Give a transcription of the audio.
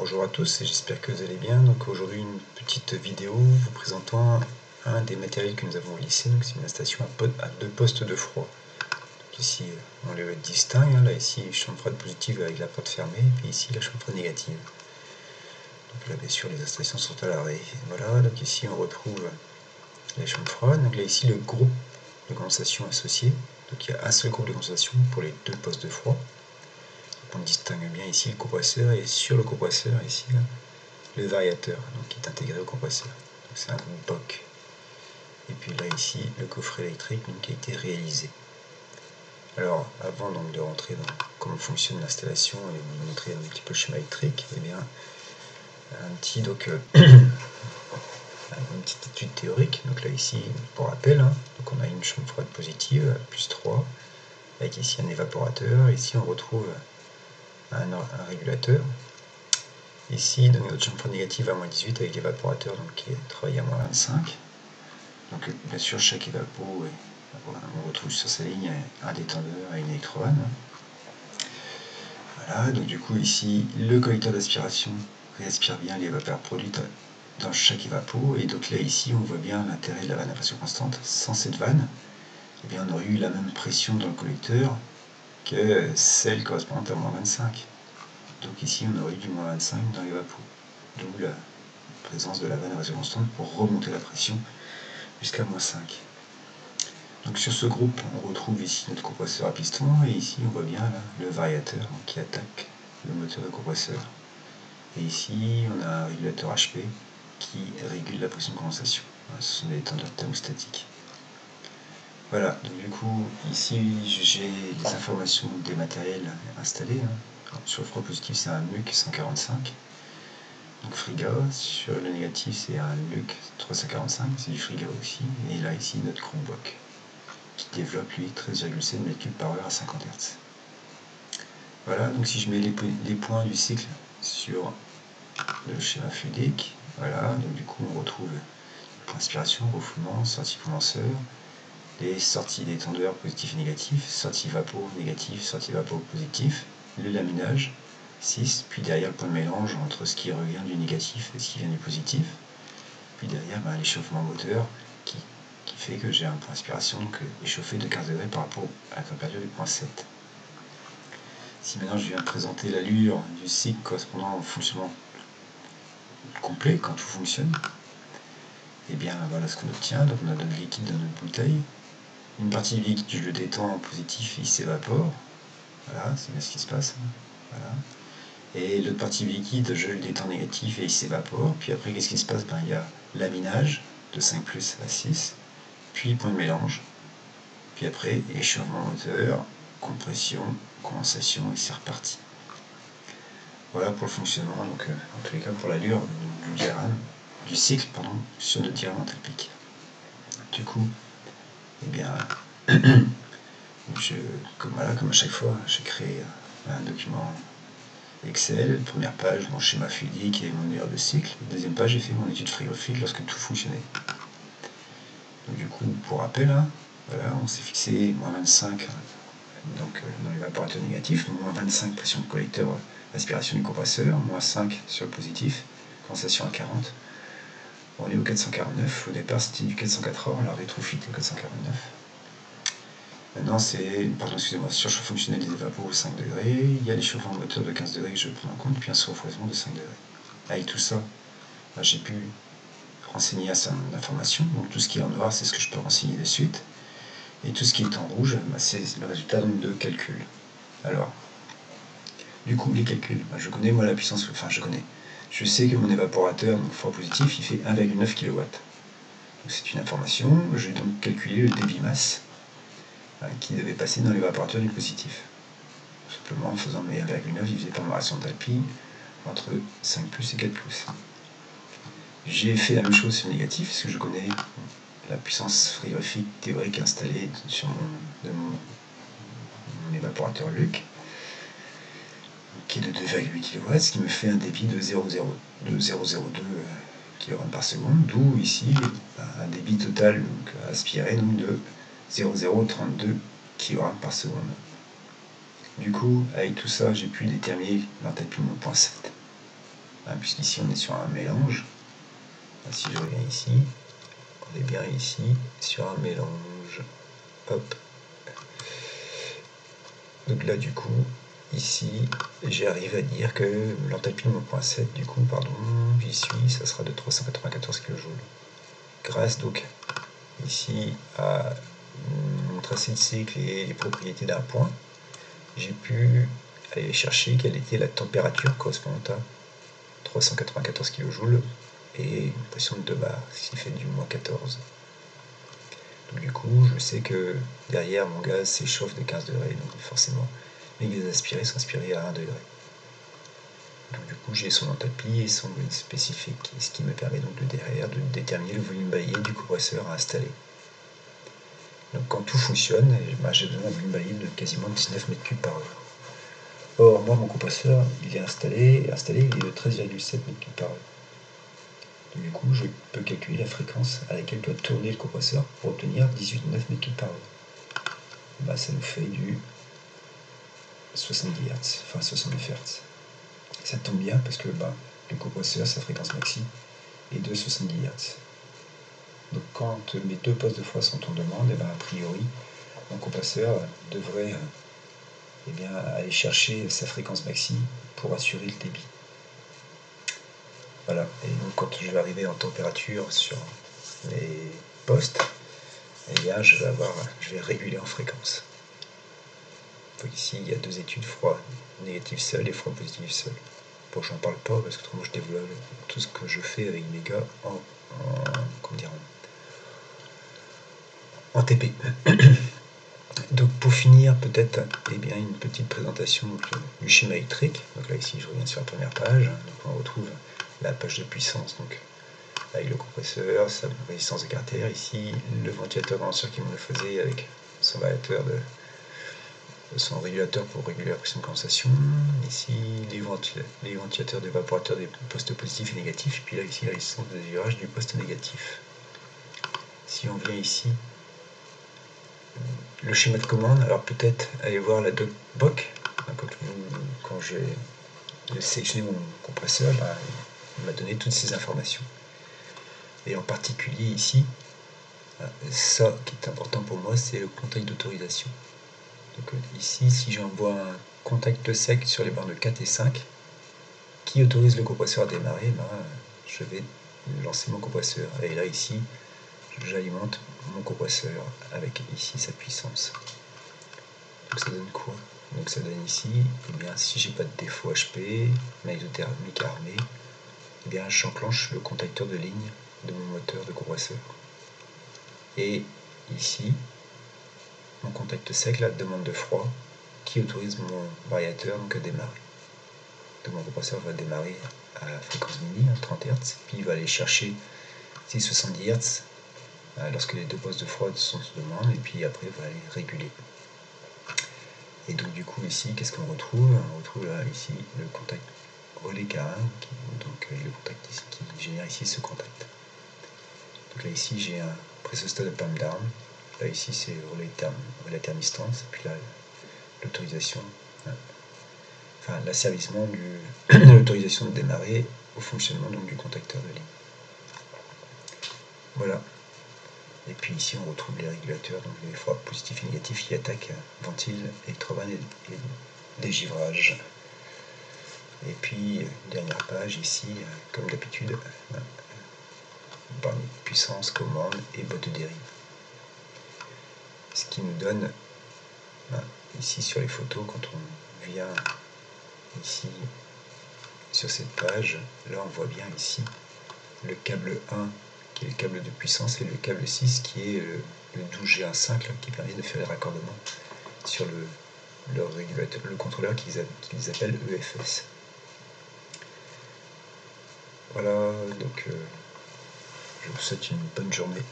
Bonjour à tous et j'espère que vous allez bien. Donc aujourd'hui une petite vidéo vous présentant un des matériels que nous avons au lycée. Donc c'est une installation à deux postes de froid. Donc ici on le distingue, là ici chambre froide positive avec la porte fermée, et puis ici la chambre froide négative. Donc là bien sûr les installations sont à l'arrêt. Voilà, donc ici on retrouve la chambre froide. Donc là ici le groupe de condensation associé. Donc il y a un seul groupe de condensation pour les deux postes de froid. On distingue bien ici le compresseur et sur le compresseur ici là, le variateur donc, qui est intégré au compresseur. C'est un groupe BOC. Et puis là ici le coffret électrique donc, qui a été réalisé. Alors avant donc, de rentrer dans comment fonctionne l'installation et vous montrer un petit peu le schéma électrique, et bien un petit donc une petite étude théorique. Donc là ici pour rappel, donc on a une chambre froide positive plus 3 avec ici un évaporateur. Ici on retrouve un régulateur. Ici, dans notre chambre froide négative à moins 18 avec l'évaporateur qui travaille à moins 25. Donc bien sûr, chaque évapo, on retrouve sur sa ligne un détendeur et une électrovanne. Voilà, donc du coup ici, le collecteur d'aspiration réaspire bien les vapeurs produites dans chaque évapo. Et donc là ici, on voit bien l'intérêt de la vanne à pression constante. Sans cette vanne, eh bien, on aurait eu la même pression dans le collecteur que celle correspondante à moins 25. Donc ici, on aurait eu du moins 25 dans l'évapo. D'où la présence de la vanne à pression constante pour remonter la pression jusqu'à moins 5. Donc sur ce groupe, on retrouve ici notre compresseur à piston, et ici on voit bien là, le variateur qui attaque le moteur de compresseur. Et ici, on a un régulateur HP qui régule la pression de condensation. Ce sont des tendeurs thermostatiques. Voilà, donc du coup, ici j'ai des informations des matériels installés. Sur le froid positif, c'est un MUC 145. Donc Friga, sur le négatif c'est un MUC 345, c'est du Friga aussi, et là ici notre groupe BOC qui développe lui 13,7 m3 par heure à 50 Hz. Voilà, donc si je mets les points du cycle sur le schéma fluidique, voilà, donc du coup on retrouve inspiration, refoulement, sortie condenseur, les sorties des tendeurs positifs et négatifs, sortie vapo négatif, sortie vapo positif, le laminage, 6, puis derrière le point de mélange entre ce qui revient du négatif et ce qui vient du positif, puis derrière l'échauffement moteur qui fait que j'ai un point d'inspiration échauffé de 15 degrés par rapport à la température du point 7. Si maintenant je viens de présenter l'allure du cycle correspondant au fonctionnement complet quand tout fonctionne, et bien voilà ce qu'on obtient. Donc on a notre liquide dans notre bouteille, une partie du liquide je le détends en positif et il s'évapore, voilà, c'est bien ce qui se passe, voilà. Et l'autre partie du liquide, je le détends négatif et il s'évapore. Puis après, qu'est-ce qui se passe? Il y a laminage de 5 plus à 6, puis point de mélange. Puis après, échauffement moteur, compression, condensation, et c'est reparti. Voilà pour le fonctionnement, donc en tous les cas pour l'allure du diagramme, du cycle, sur notre diagramme enthalpique. Du coup, eh bien, comme à chaque fois, j'ai créé un document Excel, première page, mon schéma fluidique et mon aire de cycle. Deuxième page, j'ai fait mon étude frigorifique lorsque tout fonctionnait. Donc du coup, pour rappel, voilà, on s'est fixé moins 25 donc, dans l'évaporateur négatif, moins 25 pression de collecteur, aspiration du compresseur, moins 5 sur le positif, condensation à 40. On est au 449, au départ c'était du 480, on l'a rétrofit au 449. Maintenant c'est, surchauffe fonctionnel des évapos au 5 degrés, il y a l'échauffement moteur de 15 degrés que je prends en compte, puis un surrefroidissement de 5 degrés. Avec tout ça, j'ai pu renseigner à certaines informations, donc tout ce qui est en noir c'est ce que je peux renseigner de suite, et tout ce qui est en rouge, c'est le résultat donc, de calculs. Alors, du coup les calculs, je connais moi la puissance, je sais que mon évaporateur, donc froid positif, il fait 1,9 kW. Donc c'est une information, je vais donc calculer le débit masse qui devait passer dans l'évaporateur du positif. Tout simplement en faisant mes 1,9 divisé par ma ration d'alpi entre 5 plus et 4 plus. J'ai fait la même chose sur le négatif, parce que je connais la puissance frigorifique théorique installée sur mon évaporateur Luc, qui est de 2,8 kW, ce qui me fait un débit de 0,02 kg par seconde, d'où ici un débit total donc, aspiré donc, de 0,032 kg par seconde. Du coup, avec tout ça, j'ai pu déterminer l'enthalpie de mon point 7. hein, puisqu'ici on est sur un mélange. Si je reviens ici, on est bien ici sur un mélange. Hop. Donc là, du coup, ici, j'arrive à dire que l'enthalpie de mon point 7, du coup, pardon, j'y suis, ça sera de 394 kJ. Grâce donc ici à mon tracé de cycle et les propriétés d'un point, j'ai pu aller chercher quelle était la température correspondante à 394 kJ et une pression de 2 bars, ce qui fait du moins 14. Donc du coup, je sais que derrière mon gaz s'échauffe de 15 degrés, donc forcément les gaz aspirés sont aspirés à 1 degré. Donc du coup, j'ai son enthalpie et son volume spécifique, ce qui me permet donc derrière de déterminer le volume baillé du compresseur à installer. Donc quand tout fonctionne, j'ai besoin d'un volume baillé de quasiment 19 m3 par heure. Or, moi, mon compresseur, il est installé, il est de 13,7 m3 par heure. Donc, du coup, je peux calculer la fréquence à laquelle doit tourner le compresseur pour obtenir 18,9 m3 par heure. Bah, ça nous fait du 70 Hz, enfin 69 Hz. Ça tombe bien parce que le compresseur, sa fréquence maxi est de 70 Hz. Donc quand mes deux postes de froid sont en demande, a priori, mon compresseur devrait aller chercher sa fréquence maxi pour assurer le débit. Voilà, et donc quand je vais arriver en température sur les postes, je vais réguler en fréquence. Donc ici, il y a deux études, froid négatif seul et froid positif seul. Bon, j'en parle pas parce que autrement je développe tout ce que je fais avec Mega en TP. Donc pour finir, peut-être une petite présentation du schéma électrique. Donc là ici je reviens sur la première page. Donc on retrouve la page de puissance, donc avec le compresseur, sa résistance de carter, ici le ventilateur condenseur qui me le faisait avec son variateur son régulateur pour réguler la pression de condensation, ici les ventilateurs d'évaporateur des postes positifs et négatifs, et puis là ici la résistance de désirage du poste négatif. Si on vient ici, le schéma de commande, alors peut-être aller voir la docbook, quand j'ai sélectionné mon compresseur, il m'a donné toutes ces informations. Et en particulier ici, ça qui est important pour moi, c'est le contact d'autorisation. Donc ici, si j'envoie un contact sec sur les bornes de 4 et 5, qui autorise le compresseur à démarrer, je vais lancer mon compresseur. Et là, ici, j'alimente mon compresseur avec ici sa puissance. Donc ça donne quoi? Donc ça donne ici, si j'ai pas de défaut HP, magnétothermique armé, j'enclenche le contacteur de ligne de mon moteur de compresseur. Et ici, mon contact sec, la demande de froid, qui autorise mon variateur à démarrer. Donc mon compresseur va démarrer à la fréquence mini, à 30 Hz, puis il va aller chercher 70 Hz lorsque les deux postes de froid sont sous demande, et puis après il va aller réguler. Et donc du coup ici, qu'est-ce qu'on retrouve? On retrouve là, ici le contact relais K1, le contact ici, qui génère ici ce contact. Donc là ici j'ai un pressostat de pump down, là ici c'est relais thermistance, puis là l'autorisation, l'asservissement de l'autorisation de démarrer au fonctionnement du contacteur de ligne. Voilà. Et puis ici on retrouve les régulateurs, donc les froids positifs et négatifs qui attaquent ventile, électrobahn et dégivrage. Et puis dernière page ici, comme d'habitude, puissance, commande et boîte de dérive. Ce qui nous donne ici sur les photos, quand on vient ici sur cette page, là on voit bien ici le câble 1 qui est le câble de puissance et le câble 6 qui est le 12G15 qui permet de faire les raccordements sur leur régulateur, le contrôleur qu'ils appellent EFS. Voilà, donc je vous souhaite une bonne journée.